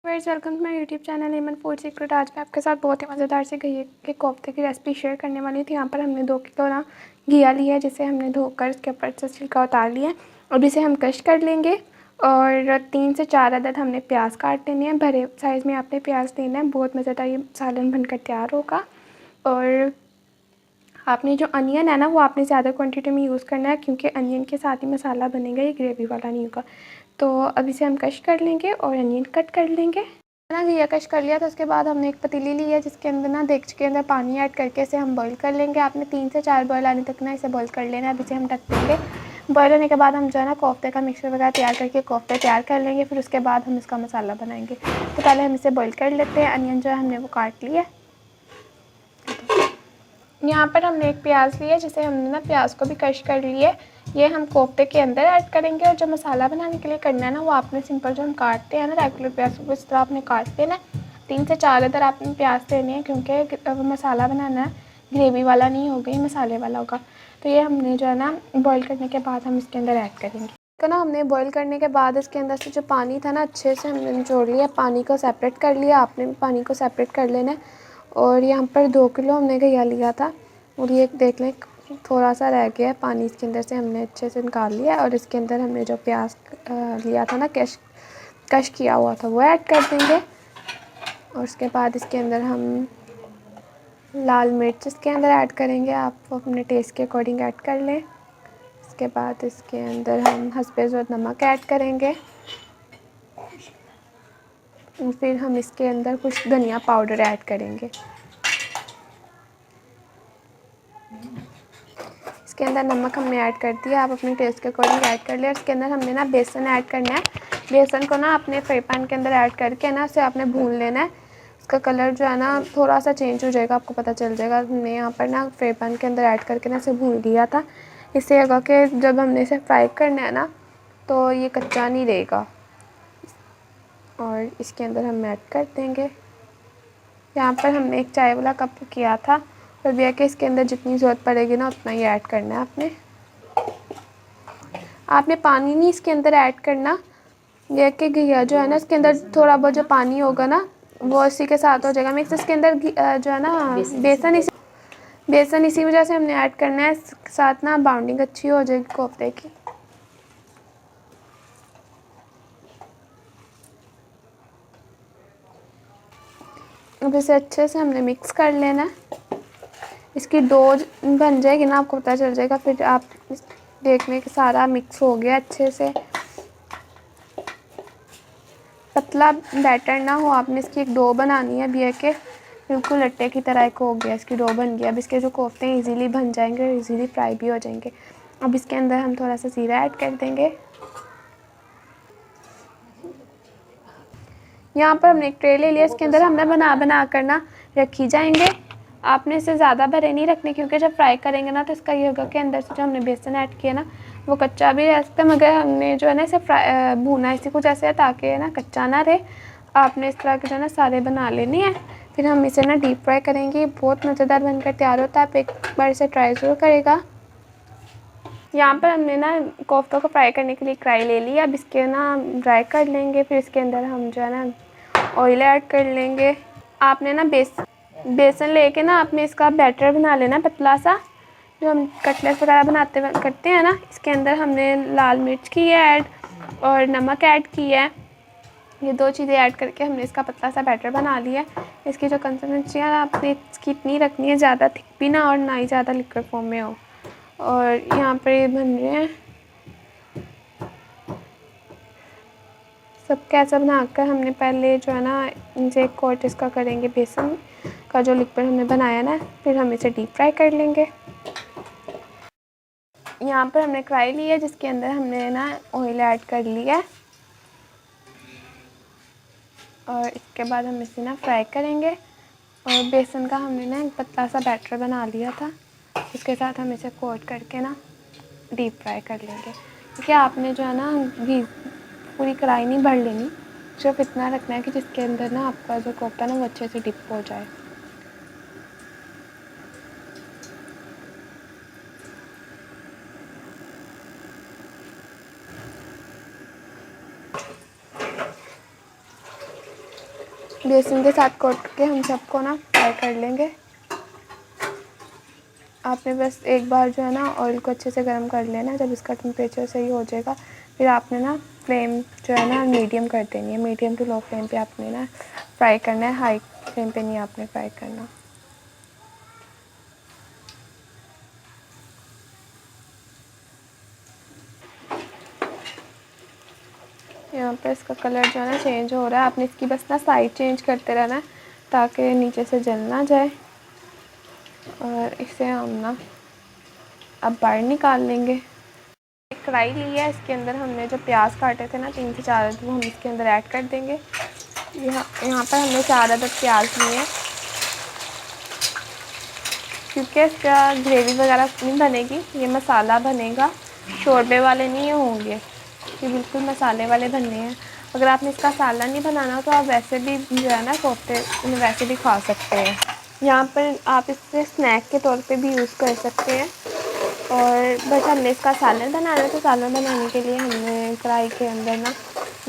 Guys welcome to my YouTube channel Eman food secret. आज मैं आपके साथ बहुत ही मज़ेदार से घी के कोफ्ते की रेसिपी शेयर करने वाली थी। यहाँ पर हमने 2 किलो ना घिया लिया है, जिसे हमने धोकर इसके ऊपर से छिलका उतार लिया है। अब इसे हम क्रश कर लेंगे और 3 से 4 अदद हमने प्याज काट लेने हैं। भरे साइज़ में आपने प्याज लेना है। बहुत मज़ेदार ये सालन बनकर तैयार होगा। और आपने जो अनियन है ना, वो आपने ज़्यादा क्वांटिटी में यूज़ करना है, क्योंकि अनियन के साथ ही मसाला बनेगा, ये ग्रेवी वाला नहीं होगा। तो अब इसे हम कश कर लेंगे और अनियन कट कर लेंगे ना। घिया कश कर लिया तो उसके बाद हमने एक पतीली ली है, जिसके अंदर ना देगची के अंदर पानी ऐड करके इसे हम बॉईल कर लेंगे। आपने 3 से 4 बॉईल आने तक ना इसे बॉईल कर लेना है। अब इसे हम ढक देंगे। बॉईल होने के बाद हम जो है ना कोफ्ते का मिक्सर वगैरह तैयार करके कोफ्ते तैयार कर लेंगे। फिर उसके बाद हम इसका मसाला बनाएंगे। तो पहले हम इसे बॉईल कर लेते हैं। अनियन जो है हमने वो काट लिया। यहाँ पर हमने एक प्याज लिया, जिसे हमने ना प्याज को भी क्रश कर लिया। ये हम कोफ्ते के अंदर ऐड करेंगे। और जो मसाला बनाने के लिए करना है ना, वो आपने सिंपल जो हम काटते हैं ना रेगुलर प्याज को, इस तरह आपने काट देना। 3 से 4 अदर आपने प्याज लेने हैं, क्योंकि मसाला बनाना है, ग्रेवी वाला नहीं होगा, ये मसाले वाला होगा। तो ये हमने जो है ना बॉईल करने के बाद हम इसके अंदर ऐड करेंगे। तो ना हमने बॉईल करने के बाद इसके अंदर से जो पानी था ना, अच्छे से हमने निचोड़ लिया, पानी को सेपरेट कर लिया। आपने भी पानी को सेपरेट कर लेना है। और यहाँ पर 2 किलो हमने घिया लिया था, और ये देख लें थोड़ा सा रह गया है पानी, इसके अंदर से हमने अच्छे से निकाल लिया। और इसके अंदर हमने जो प्याज लिया था ना, कश किया हुआ था, वो ऐड कर देंगे। और उसके बाद इसके अंदर हम लाल मिर्च इसके अंदर ऐड करेंगे। आप अपने टेस्ट के अकॉर्डिंग ऐड कर लें। इसके बाद इसके अंदर हम हस्बे ज़रूरत नमक ऐड करेंगे। फिर हम इसके अंदर कुछ धनिया पाउडर ऐड करेंगे। इसके अंदर नमक हमने ऐड कर दिया, आप अपने टेस्ट के अकॉर्डिंग ऐड कर लिया। इसके अंदर हमने ना बेसन ऐड करना है। बेसन को ना अपने फ्राई पैन के अंदर ऐड करके ना इसे आपने भून लेना है। इसका कलर जो है ना थोड़ा सा चेंज हो जाएगा, आपको पता चल जाएगा। हमने यहाँ पर ना फ्राई पैन के अंदर ऐड करके ना इसे भून लिया था। इससे होगा कि जब हमने इसे फ्राई करना है ना, तो ये कच्चा नहीं रहेगा। और इसके अंदर हम ऐड कर देंगे। यहाँ पर हमने 1 चाय वाला कप किया था, और भैया कि इसके अंदर जितनी ज़रूरत पड़ेगी ना, उतना ही ऐड करना है आपने पानी नहीं इसके अंदर ऐड करना। यह कि घिया जो है ना, इसके अंदर थोड़ा बहुत जो पानी होगा ना, वो इसी के साथ हो जाएगा मिक्स। इसके अंदर जो है ना बेसन इसी वजह से हमने ऐड करना है, साथ ना बाउंडिंग अच्छी हो जाएगी कोफ्ते की। अब इसे अच्छे से हमने मिक्स कर लेना है। इसकी डो बन जाएगी ना, आपको पता चल जाएगा। फिर आप देखने के सारा मिक्स हो गया अच्छे से। पतला बैटर ना हो, आपने इसकी एक डो बनानी है। अब ये कि बिल्कुल अट्टे की तरह एक हो गया, इसकी डो बन गया। अब इसके जो कोफ्ते हैं इजीली बन जाएंगे और इजीली फ्राई भी हो जाएंगे। अब इसके अंदर हम थोड़ा सा ज़ीरा ऐड कर देंगे। यहाँ पर हमने एक ट्रे ले लिया, इसके अंदर हमने बना कर ना रखी जाएंगे। आपने इसे ज़्यादा भरे नहीं रखने, क्योंकि जब फ्राई करेंगे ना, तो इसका ये होगा कि अंदर से जो हमने बेसन ऐड किया ना, वो कच्चा भी रह सकता है। मगर हमने जो है ना इसे भूना इसी कुछ ऐसे है, ताकि ना कच्चा ना रहे। आपने इस तरह के जो है ना सारे बना लेने हैं। फिर हम इसे ना डीप फ्राई करेंगे। बहुत मज़ेदार बनकर तैयार होता है। आप एक बार इसे ट्राई ज़रूर करेगा। यहाँ पर हमने ना कोफ्तों को फ्राई करने के लिए कढ़ाई ले ली। अब इसके ना ड्राई कर लेंगे। फिर इसके अंदर हम जो है ना ऑयल ऐड कर लेंगे। आपने ना बेसन लेके ना आपने इसका बैटर बना लेना पतला सा, जो हम कटलेट वगैरह करते हैं ना। इसके अंदर हमने लाल मिर्च की है ऐड, और नमक ऐड की है। ये 2 चीज़ें ऐड करके हमने इसका पतला सा बैटर बना लिया। इसकी जो कंसिस्टेंसी है आपने इसकी इतनी रखनी है, ज़्यादा थिक भी ना और ना ही ज़्यादा लिक्विड फॉर्म में हो। और यहाँ पर ये बन रहे हैं सब। कैसा बनाकर हमने पहले जो है ना इनसे एक कोट इसका करेंगे, बेसन का जो लिक्विड हमने बनाया ना, फिर हम इसे डीप फ्राई कर लेंगे। यहाँ पर हमने कढ़ाई ली है, जिसके अंदर हमने ना ऑयल ऐड कर लिया है। और इसके बाद हम इसे ना फ्राई करेंगे। और बेसन का हमने ना एक पतला सा बैटर बना लिया था, उसके साथ हम इसे कोट करके ना डीप फ्राई कर लेंगे। क्योंकि आपने जो है ना घी पूरी कढ़ाई नहीं भर लेनी, सिर्फ इतना रखना है कि जिसके अंदर ना आपका जो कोफ्ता ना वो अच्छे से डिप हो जाए। बेसन के साथ कोट के हम सबको ना फ्राई कर लेंगे। आपने बस एक बार जो है ना ऑयल को अच्छे से गर्म कर लेना। जब इसका टेम्परेचर सही हो जाएगा फिर आपने ना फ्लेम जो है ना मीडियम कर देनी है। मीडियम टू लो फ्लेम पे आपने ना फ्राई करना है, हाई फ्लेम पे नहीं आपने फ्राई करना। यहाँ पर इसका कलर जो है ना चेंज हो रहा है। आपने इसकी बस ना साइड चेंज करते रहना है ताकि नीचे से जल ना जाए। और इसे हम ना अब बाहर निकाल लेंगे। एक कढ़ाई ली है, इसके अंदर हमने जो प्याज काटे थे ना 3 से 4 अदद, वो हम इसके अंदर ऐड कर देंगे। यहाँ पर हमने 4 अदद प्याज लिए हैं। क्योंकि इसका ग्रेवी वगैरह नहीं बनेगी, ये मसाला बनेगा, शोरबे वाले नहीं होंगे, ये बिल्कुल मसाले वाले बनने हैं। अगर आपने इसका सालन नहीं बनाना तो आप वैसे भी जो है ना कोफ्ते वैसे भी खा सकते हैं। यहाँ पर आप इससे स्नैक के तौर पे भी यूज़ कर सकते हैं। और बस हमने इसका सालन बनाना है, तो सालन बनाने के लिए हमने कढ़ाई के अंदर ना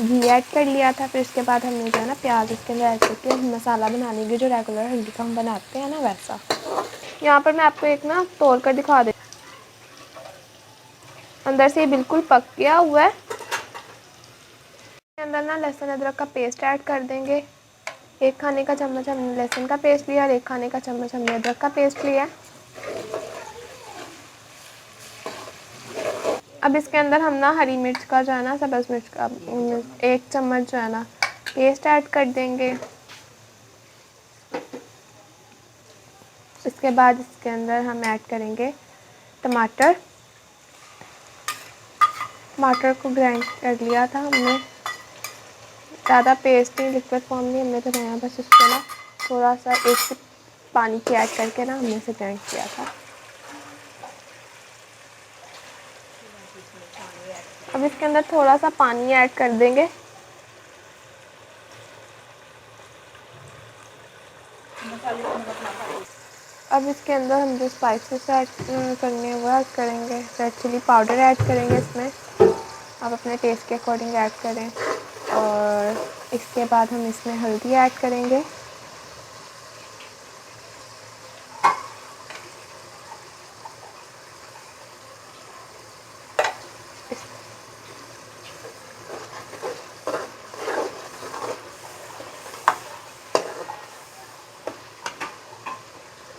घी ऐड कर लिया था। फिर उसके बाद हमने जो है ना प्याज इसके अंदर ऐड करके मसाला बना लेंगे, जो रेगुलर हल्दी का हम बनाते हैं ना वैसा। यहाँ पर मैं आपको एक ना तोड़ कर दिखा दे, अंदर से ये बिल्कुल पक गया हुआ है। अंदर ना लहसुन अदरक का पेस्ट ऐड कर देंगे। 1 खाने का चम्मच हमने लहसुन का पेस्ट लिया और 1 खाने का चम्मच हमने अदरक का पेस्ट लिया। अब इसके अंदर हम ना हरी मिर्च का जो है ना सब्ज़ मिर्च का 1 चम्मच जो है ना पेस्ट ऐड कर देंगे। इसके बाद इसके अंदर हम ऐड करेंगे टमाटर। टमाटर को ग्राइंड कर लिया था हमने, ज़्यादा पेस्ट नहीं, लिक्विड फॉर्म नहीं हमने बनाया, बस इसको ना थोड़ा सा 1 सिप पानी की ऐड करके ना हमने इसे ग्राइंड किया था। अब इसके अंदर थोड़ा सा पानी ऐड कर देंगे। अब इसके अंदर हम जो स्पाइसेस ऐड करने हैं वो ऐड करेंगे। रेड चिली पाउडर ऐड करेंगे इसमें, आप अपने टेस्ट के अकॉर्डिंग ऐड करें। और इसके बाद हम इसमें हल्दी ऐड करेंगे।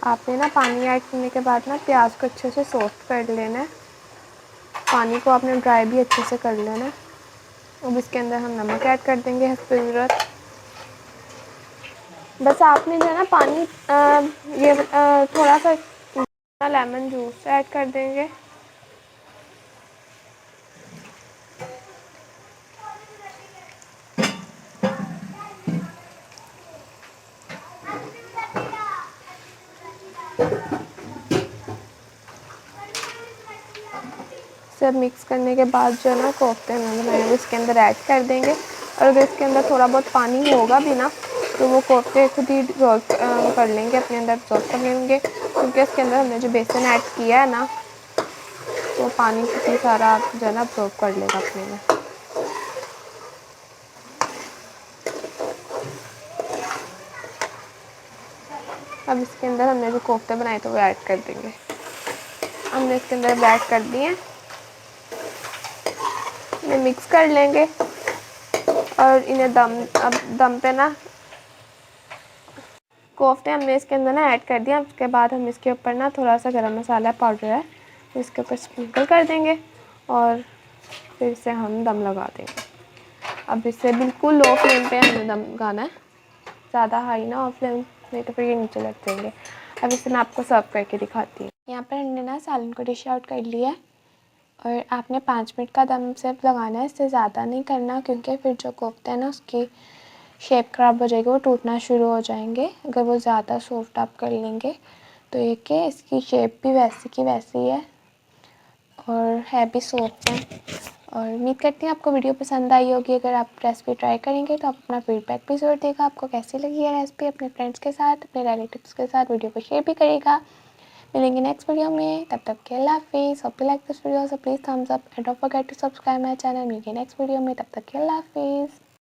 आपने ना पानी ऐड करने के बाद ना प्याज को अच्छे से सॉफ्ट कर लेना है। पानी को आपने ड्राई भी अच्छे से कर लेना है। अब इसके अंदर हम नमक ऐड कर देंगे हस्बे ज़रूरत। बस आपने जो है ना पानी थोड़ा सा लेमन जूस ऐड कर देंगे। सब मिक्स करने के बाद जो है ना कोफ्ते हमने बनाए हुए इसके अंदर ऐड कर देंगे। और अगर इसके अंदर थोड़ा बहुत पानी होगा भी ना तो वो कोफ्ते खुद ही डिज़ोल्व कर लेंगे, अपने अंदर डिज़ोल्व कर लेंगे, क्योंकि इसके अंदर हमने जो बेसन ऐड किया है ना तो पानी खुद ही सारा जो है ना अब्जॉर्ब कर लेगा अपने में। अब इसके अंदर हमने जो कोफ्ते बनाए थे वो ऐड कर देंगे। हमने इसके अंदर ऐड कर दिए, इन्हें मिक्स कर लेंगे और इन्हें दम पे ना कोफ्ते हमने इसके अंदर ना ऐड कर दिया। उसके बाद हम इसके ऊपर ना थोड़ा सा गरम मसाला पाउडर है इसके ऊपर स्प्रिंकल कर देंगे और फिर से हम दम लगा देंगे। अब इसे बिल्कुल लो फ्लेम पे हमें दम लगाना है, ज़्यादा हाई ना हो फ्लेम, नहीं तो फिर ये नीचे लग जाएंगे। अब इसे मैं आपको सर्व करके दिखाती हूँ। यहाँ पर हमने ना सालन को डिश आउट कर लिया है और आपने 5 मिनट का दम सिर्फ लगाना है, इससे ज़्यादा नहीं करना, क्योंकि फिर जो कोफ्ते हैं ना उसकी शेप ख़राब हो जाएगी, वो टूटना शुरू हो जाएंगे अगर वो ज़्यादा सॉफ्ट आप कर लेंगे। तो ये कि इसकी शेप भी वैसी की वैसी है और है भी सॉफ्ट है। और उम्मीद करती हूँ आपको वीडियो पसंद आई होगी। अगर आप रेसिपी ट्राई करेंगे तो आप अपना फीडबैक भी ज़रूर देगा, आपको कैसी लगी है रेसिपी। अपने फ्रेंड्स के साथ, अपने रिलेटिव्स के साथ वीडियो को शेयर भी करेगा। मिलेंगे नेक्स्ट वीडियो में, तब तक के अल्लाह हाफिज़। Hope you like this video, so please thumbs up and don't forget to subscribe my channel. मिलेंगे नेक्स्ट वीडियो में, तब तक के अल्लाह हाफिज़।